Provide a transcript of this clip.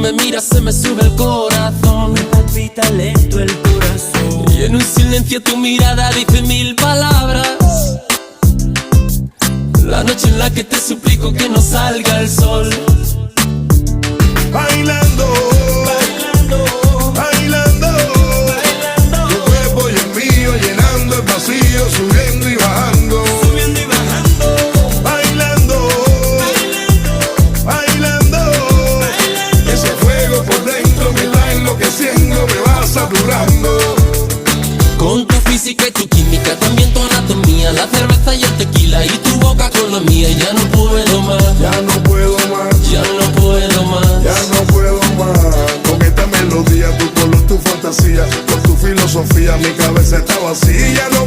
me miras se me sube el corazón. Me palpita lento el corazón. Y en un silencio tu mirada dice 1000 palabras. La noche en la que te suplico que no salga el sol. Bailando, bailando, bailando, bailando. Tu cuerpo y el mío llenando el vacío, subiendo y bajando, Subiendo y bajando. bailando, bailando, bailando, bailando. Ese fuego por dentro me va enloqueciendo, me va saturando. Con tu física y tu química, también tu anatomía, la cerveza y el tequila y tu boca con la mía. Ya no puedo más, Ya no puedo más, ya no puedo más. ya no puedo más. Con esta melodía, tu color, tu fantasía, con tu filosofía, mi cabeza está vacía. Ya no